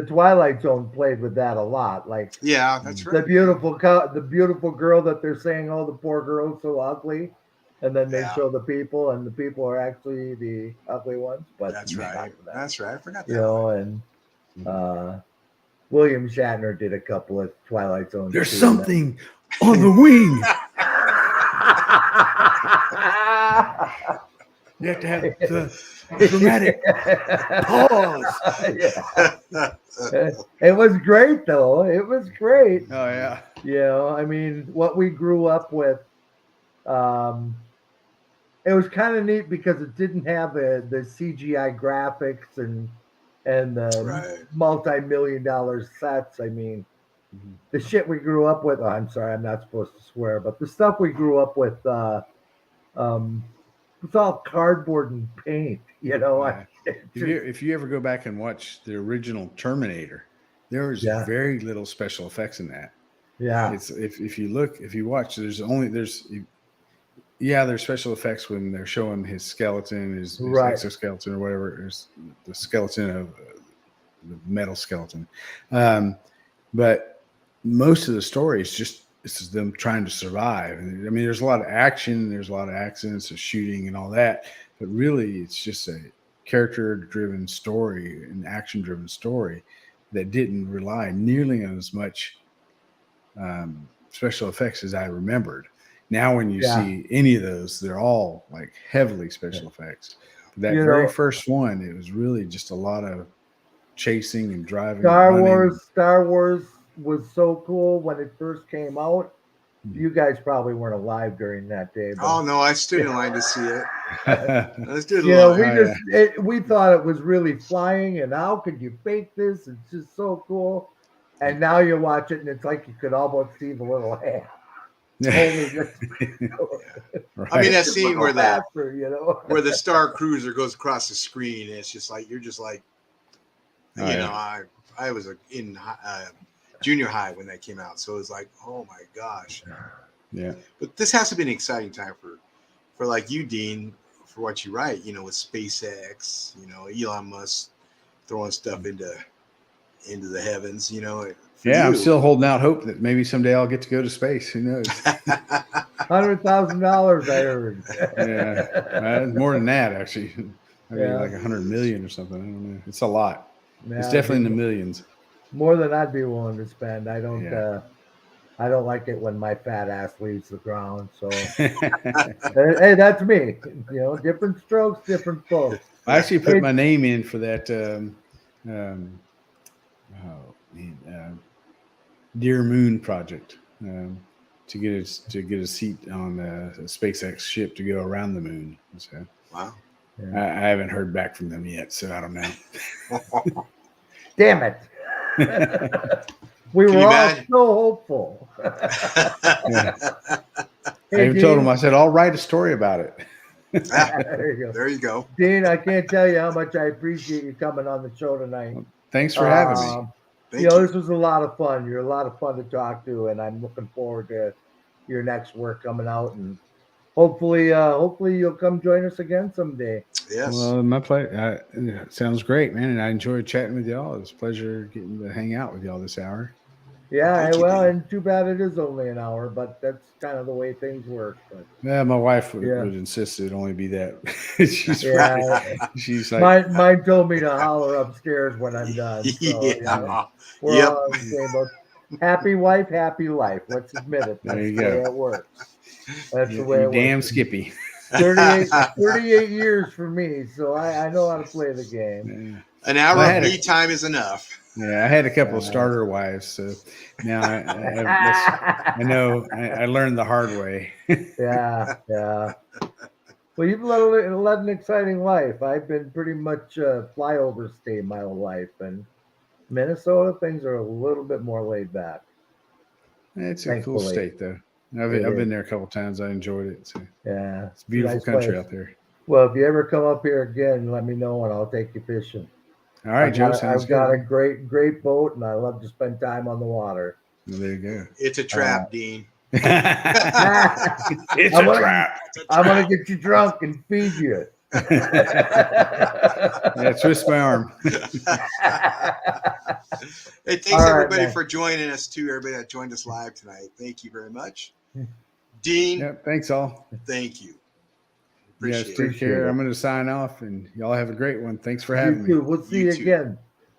Twilight Zone played with that a lot. Like, that's right. The beautiful girl that they're saying, oh, the poor girl's so ugly. And then they show the people, and the people are actually the ugly ones. But that's right. That's right. I forgot that. And William Shatner did a couple of Twilight Zones. There's something on the wing. You have to have the dramatic pause. It was great, though. It was great. Oh yeah. I mean, what we grew up with. It was kind of neat because it didn't have the CGI graphics and the multi-million-dollar sets. I mean, the shit we grew up with. Oh, I'm sorry, I'm not supposed to swear, but the stuff we grew up with, it's all cardboard and paint. If you ever go back and watch the original Terminator, there was very little special effects in that. Yeah, it's if you watch, there's special effects when they're showing his skeleton, his exoskeleton or whatever. There's the skeleton of the metal skeleton. But most of the story is this is them trying to survive. And I mean, there's a lot of action, there's a lot of accidents, of shooting and all that, but really it's just a character-driven story, an action-driven story that didn't rely nearly on as much special effects as I remembered. Now, when you see any of those, they're all like heavily special effects. But that very first one, it was really just a lot of chasing and driving. Star Wars was so cool when it first came out. You guys probably weren't alive during that day. But, oh no, I stood in line to see it. I stood in line. We thought it was really flying, and how could you fake this? It's just so cool. And now you watch it, and it's like you could almost see the little hand. Right. I mean, that scene where the Star Cruiser goes across the screen, and it's just like you're just like, you know, I was in junior high when that came out, so it was like, oh my gosh. Yeah. But this has to be an exciting time for like you, Dean, for what you write. You know, with SpaceX, you know, Elon Musk throwing stuff into the heavens. You know. I'm still holding out hope that maybe someday I'll get to go to space. Who knows? $100,000, I heard. Yeah, more than that actually. Maybe like 100 million or something. I don't know. It's a lot. Yeah, it's definitely in the millions. More than I'd be willing to spend. I don't like it when my fat ass leaves the ground. So, hey, that's me. You know, different strokes, different folks. I actually put my name in for that. Dear Moon project to get a seat on a SpaceX ship to go around the moon. So, wow. I haven't heard back from them yet, so I don't know. Damn it. We were all so hopeful. I even told him, I said, I'll write a story about it. There you go. Dean, I can't tell you how much I appreciate you coming on the show tonight. Well, thanks for having me. You know, this was a lot of fun. You're a lot of fun to talk to, and I'm looking forward to your next work coming out, and hopefully you'll come join us again someday. Yes. Well, my pleasure. Sounds great, man, and I enjoyed chatting with y'all. It was a pleasure getting to hang out with y'all this hour. Yeah, and too bad it is only an hour, but that's kind of the way things work. But yeah, my wife would insist it'd only be that. She's like, mine told me to holler upstairs when I'm done. So, we're all on the same boat. Happy wife, happy life. Let's admit it. That's the way it works. That's the way it works. Damn Skippy. 38 years for me, so I know how to play the game. An hour of me time is enough. Yeah, I had a couple of starter wives, so now I know I learned the hard way. Yeah. Well, you've led an exciting life. I've been pretty much flyover state my whole life, and Minnesota, things are a little bit more laid back. It's a cool state, though. I've been there a couple of times. I enjoyed it. So. Yeah, it's a beautiful country out there. Well, if you ever come up here again, let me know and I'll take you fishing. All right, Joe. I've got a great boat, and I love to spend time on the water. Well, there you go. It's a trap, Dean. It's a trap. I'm gonna get you drunk and feed you. Yeah, twist my arm. Hey, thanks everybody for joining us too. Everybody that joined us live tonight, thank you very much. Dean. Yep, thanks all. Thank you. Take care. I'm going to sign off, and y'all have a great one. Thanks for having me. We'll see you again.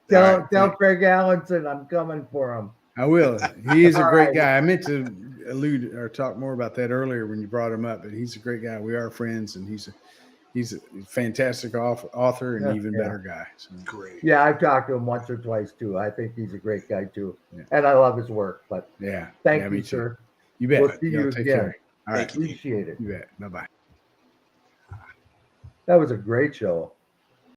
Tell Craig Allenson I'm coming for him. I will. He is a great guy. I meant to allude or talk more about that earlier when you brought him up, but he's a great guy. We are friends, and he's a fantastic author and even better guy. So. Great. Yeah, I've talked to him once or twice too. I think he's a great guy too, and I love his work. But thank you, sir. You bet. We'll see you again. Care. All right. Appreciate it. You bet. Bye-bye. That was a great show.